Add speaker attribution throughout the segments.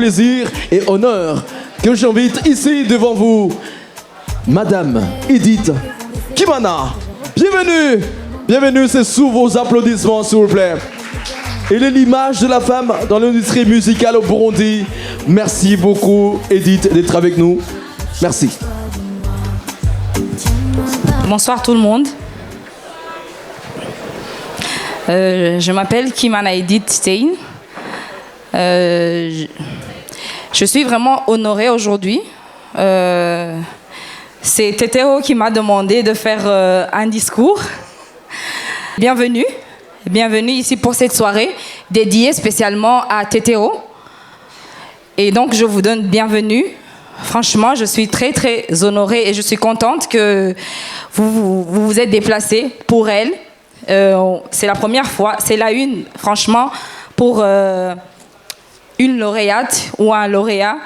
Speaker 1: plaisir et honneur que j'invite ici devant vous, Madame Edith Kimana. Bienvenue, bienvenue, c'est sous vos applaudissements s'il vous plaît. Elle est l'image de la femme dans l'industrie musicale au Burundi. Merci beaucoup Edith d'être avec nous. Merci.
Speaker 2: Bonsoir tout le monde. Je m'appelle Kimana Edith Stein. Je suis vraiment honorée aujourd'hui. C'est Tetero qui m'a demandé de faire un discours. Bienvenue. Bienvenue ici pour cette soirée dédiée spécialement à Tetero. Et donc je vous donne bienvenue. Franchement, je suis très très honorée et je suis contente que vous vous êtes déplacés pour elle. C'est la première fois, c'est la une, franchement, pour une lauréate ou un lauréat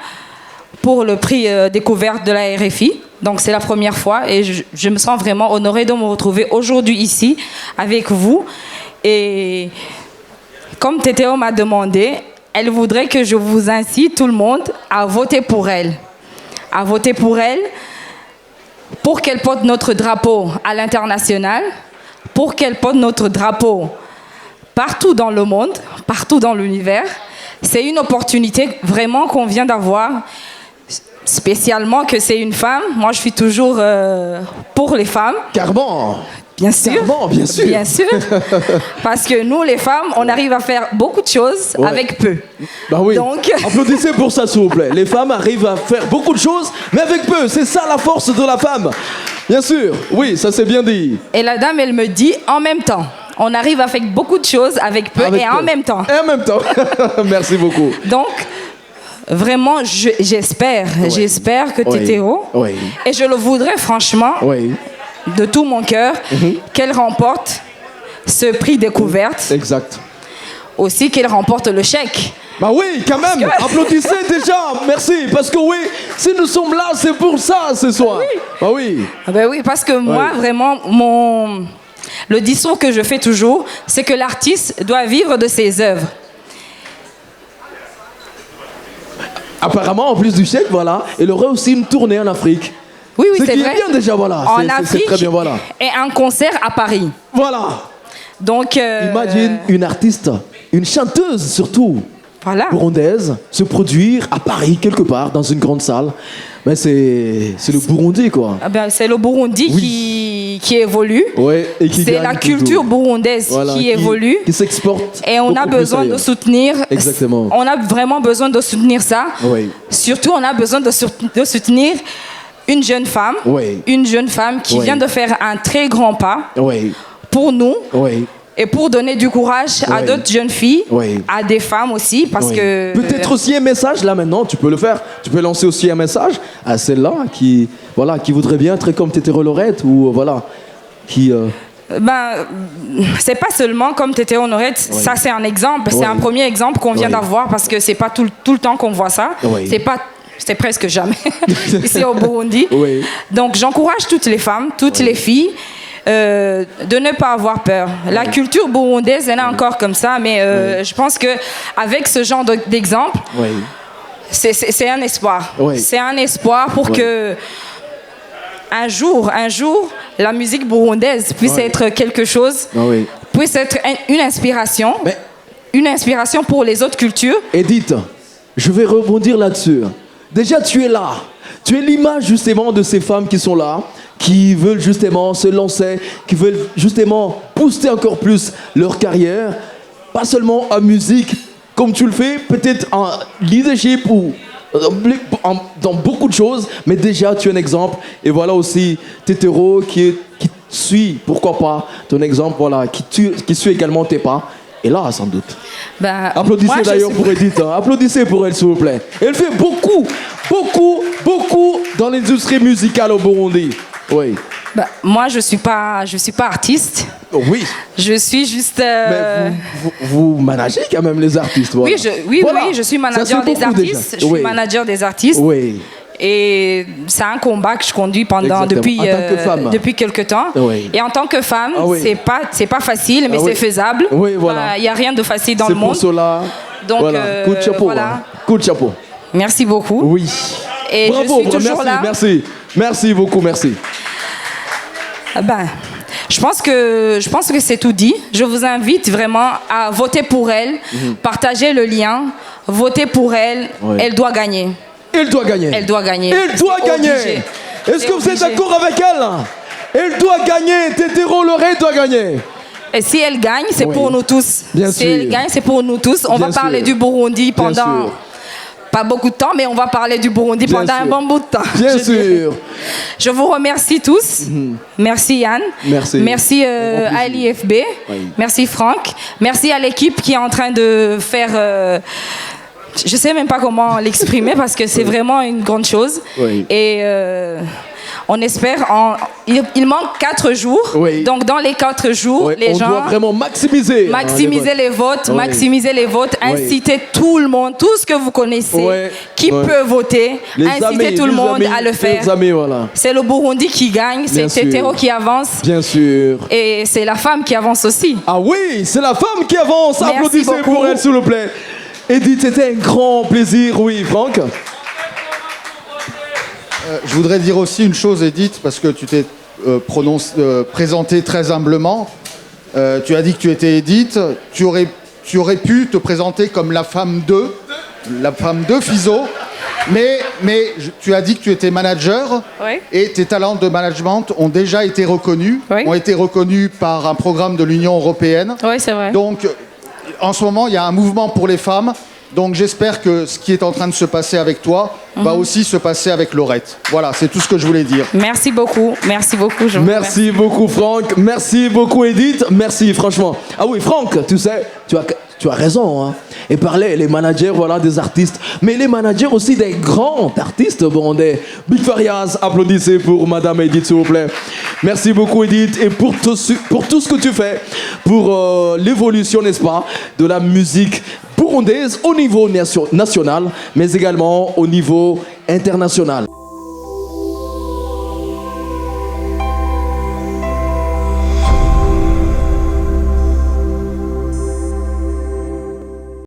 Speaker 2: pour le prix découverte de la RFI. Donc c'est la première fois et je me sens vraiment honorée de me retrouver aujourd'hui ici avec vous. Et comme Tetero m'a demandé, elle voudrait que je vous incite tout le monde à voter pour elle. À voter pour elle, pour qu'elle porte notre drapeau à l'international, pour qu'elle porte notre drapeau partout dans le monde, partout dans l'univers. C'est une opportunité vraiment qu'on vient d'avoir, spécialement que c'est une femme. Moi, je suis toujours pour les femmes.
Speaker 1: Carrément.
Speaker 2: Bien sûr.
Speaker 1: Carrément, bien sûr.
Speaker 2: Bien sûr. Parce que nous, les femmes, on arrive à faire beaucoup de choses avec peu.
Speaker 1: Bah oui.
Speaker 2: Donc...
Speaker 1: Applaudissez pour ça, s'il vous plaît. Les femmes arrivent à faire beaucoup de choses, mais avec peu. C'est ça la force de la femme. Bien sûr. Oui, ça c'est bien dit.
Speaker 2: Et la dame, elle me dit en même temps. On arrive à faire beaucoup de choses avec peu et en même temps.
Speaker 1: Et en même temps. Merci beaucoup.
Speaker 2: Donc, vraiment, j'espère que Tetero, et je le voudrais franchement, de tout mon cœur, qu'elle remporte ce prix découverte.
Speaker 1: Exact.
Speaker 2: Aussi qu'elle remporte le chèque.
Speaker 1: Bah oui, quand même. Applaudissez déjà. Merci. Parce que oui, si nous sommes là, c'est pour ça ce soir. Oui. Bah oui.
Speaker 2: Ben oui, parce que moi, vraiment, le discours que je fais toujours, c'est que l'artiste doit vivre de ses œuvres.
Speaker 1: Apparemment, en plus du chèque, voilà, il aurait aussi une tournée en Afrique.
Speaker 2: Oui, oui, c'est vrai.
Speaker 1: C'est bien déjà, voilà.
Speaker 2: En Afrique,
Speaker 1: c'est très bien, voilà.
Speaker 2: Et un concert à Paris.
Speaker 1: Voilà.
Speaker 2: Donc,
Speaker 1: imagine une artiste, une chanteuse surtout, burundaise, se produire à Paris, quelque part, dans une grande salle. Mais c'est le Burundi, quoi.
Speaker 2: Ah ben, c'est le Burundi qui évolue.
Speaker 1: Ouais, et qui
Speaker 2: c'est la culture burundaise qui évolue.
Speaker 1: Qui s'exporte.
Speaker 2: Et on a besoin de soutenir.
Speaker 1: Exactement.
Speaker 2: On a vraiment besoin de soutenir ça.
Speaker 1: Oui.
Speaker 2: Surtout, on a besoin de soutenir une jeune femme.
Speaker 1: Oui.
Speaker 2: Une jeune femme qui vient de faire un très grand pas pour nous.
Speaker 1: Oui.
Speaker 2: Et pour donner du courage à d'autres jeunes filles, à des femmes aussi, parce que...
Speaker 1: Peut-être aussi un message, là maintenant, tu peux le faire. Tu peux lancer aussi un message à celle-là qui voudrait bien être comme Tetero Lorette ou voilà, qui...
Speaker 2: Ben, c'est pas seulement comme Tetero Lorette, ça c'est un exemple, c'est un premier exemple qu'on vient d'avoir parce que c'est pas tout le temps qu'on voit ça. C'est presque jamais ici au Burundi. Donc j'encourage toutes les femmes, toutes les filles, de ne pas avoir peur. La culture burundaise, elle est encore comme ça, mais je pense qu'avec ce genre d'exemple, c'est un espoir. C'est un espoir pour que un jour, la musique burundaise puisse être quelque chose, puisse être une inspiration, une inspiration pour les autres cultures.
Speaker 1: Edith, je vais rebondir là-dessus. Déjà, tu es là. Tu es l'image justement de ces femmes qui sont là, qui veulent justement se lancer, qui veulent justement booster encore plus leur carrière, pas seulement en musique, comme tu le fais, peut-être en leadership ou dans beaucoup de choses, mais déjà tu es un exemple. Et voilà aussi Tetero qui suit, pourquoi pas, ton exemple, voilà, qui suit également tes pas. Et là, sans doute. Applaudissez d'ailleurs pour Edith. Hein. Applaudissez pour elle, s'il vous plaît. Elle fait beaucoup dans l'industrie musicale au Burundi. Oui.
Speaker 2: Moi, je suis pas artiste.
Speaker 1: Oh, oui.
Speaker 2: Je suis juste.
Speaker 1: Mais vous managez quand même les artistes. Voilà.
Speaker 2: Oui, je suis manager des artistes. Je suis manager des artistes.
Speaker 1: Oui.
Speaker 2: Et c'est un combat que je conduis depuis quelques temps. Et en tant que femme, c'est pas facile, mais c'est faisable.
Speaker 1: Oui, voilà.
Speaker 2: Il n'y a rien de facile dans le monde.
Speaker 1: C'est pour cela.
Speaker 2: Donc,
Speaker 1: voilà. Coup de chapeau.
Speaker 2: Voilà.
Speaker 1: Coup de chapeau.
Speaker 2: Merci beaucoup.
Speaker 1: Oui.
Speaker 2: Et
Speaker 1: Bravo,
Speaker 2: je suis toujours
Speaker 1: merci,
Speaker 2: là.
Speaker 1: merci. Merci beaucoup, merci.
Speaker 2: Ben, je pense que c'est tout dit. Je vous invite vraiment à voter pour elle, partager le lien, voter pour elle.
Speaker 1: Ouais.
Speaker 2: Elle doit gagner.
Speaker 1: Elle doit gagner.
Speaker 2: Elle doit gagner.
Speaker 1: Elle doit
Speaker 2: C'est
Speaker 1: gagner.
Speaker 2: obligé.
Speaker 1: Est-ce
Speaker 2: C'est
Speaker 1: que vous êtes
Speaker 2: obligé.
Speaker 1: d'accord avec elle? Elle doit gagner. Tétéro Loré doit gagner.
Speaker 2: Et si elle gagne, c'est
Speaker 1: Oui.
Speaker 2: pour nous tous.
Speaker 1: Bien
Speaker 2: si
Speaker 1: sûr.
Speaker 2: elle gagne, c'est pour nous tous. On
Speaker 1: Bien
Speaker 2: va parler
Speaker 1: sûr.
Speaker 2: du Burundi
Speaker 1: Bien
Speaker 2: pendant
Speaker 1: sûr.
Speaker 2: pas beaucoup de temps, mais on va parler du Burundi
Speaker 1: Bien
Speaker 2: pendant
Speaker 1: sûr.
Speaker 2: un bon bout de temps.
Speaker 1: Bien
Speaker 2: je dirais.
Speaker 1: sûr.
Speaker 2: Je vous remercie tous. Merci Yann.
Speaker 1: Merci.
Speaker 2: Merci
Speaker 1: Grand
Speaker 2: à
Speaker 1: plaisir.
Speaker 2: l'IFB.
Speaker 1: Oui.
Speaker 2: Merci Franck. Merci à l'équipe qui est en train de faire... je sais même pas comment l'exprimer parce que c'est vraiment une grande chose.
Speaker 1: Oui.
Speaker 2: Et on espère... Il manque 4 jours.
Speaker 1: Oui.
Speaker 2: Donc dans les 4 jours,
Speaker 1: Ouais,
Speaker 2: les
Speaker 1: on
Speaker 2: gens...
Speaker 1: doit vraiment maximiser. hein,
Speaker 2: Maximiser les votes,
Speaker 1: Oui.
Speaker 2: maximiser les votes,
Speaker 1: Oui.
Speaker 2: inciter tout le monde, tout ce que vous connaissez,
Speaker 1: Ouais.
Speaker 2: qui
Speaker 1: Ouais.
Speaker 2: peut voter,
Speaker 1: Les
Speaker 2: inciter
Speaker 1: amis,
Speaker 2: tout le
Speaker 1: les
Speaker 2: monde
Speaker 1: amis,
Speaker 2: à le faire.
Speaker 1: Les amis, voilà.
Speaker 2: C'est le Burundi qui gagne, c'est
Speaker 1: Bien sûr.
Speaker 2: Tétéro qui avance
Speaker 1: Bien sûr.
Speaker 2: et c'est la femme qui avance aussi.
Speaker 1: Ah oui, c'est la femme qui avance.
Speaker 2: Merci
Speaker 1: Applaudissez
Speaker 2: beaucoup.
Speaker 1: pour elle, s'il vous plaît. Edith, c'était un grand plaisir. Oui, Franck.
Speaker 3: Je voudrais dire aussi une chose, Edith, parce que tu t'es présentée très humblement. Tu as dit que tu étais Edith. Tu aurais pu te présenter comme la femme de Fizo. Mais tu as dit que tu étais manager
Speaker 2: Oui.
Speaker 3: et tes talents de management ont déjà été reconnus,
Speaker 2: Oui.
Speaker 3: ont été reconnus par un programme de l'Union européenne.
Speaker 2: Oui, c'est vrai.
Speaker 3: Donc, en ce moment, il y a un mouvement pour les femmes. Donc, j'espère que ce qui est en train de se passer avec toi va aussi se passer avec Laurette. Voilà, c'est tout ce que je voulais dire.
Speaker 2: Merci beaucoup, merci beaucoup. Je vous remercie.
Speaker 1: Merci beaucoup, Franck. Merci beaucoup, Edith. Merci, franchement. Ah oui, Franck, tu sais, tu as raison. Hein. Et parler, les managers, voilà, des artistes. Mais les managers aussi des grands artistes burundais. Big Farias, applaudissez pour Madame Edith, s'il vous plaît. Merci beaucoup, Edith. Et pour tout ce que tu fais, pour l'évolution, n'est-ce pas, de la musique burundaise au niveau national, mais également au niveau international.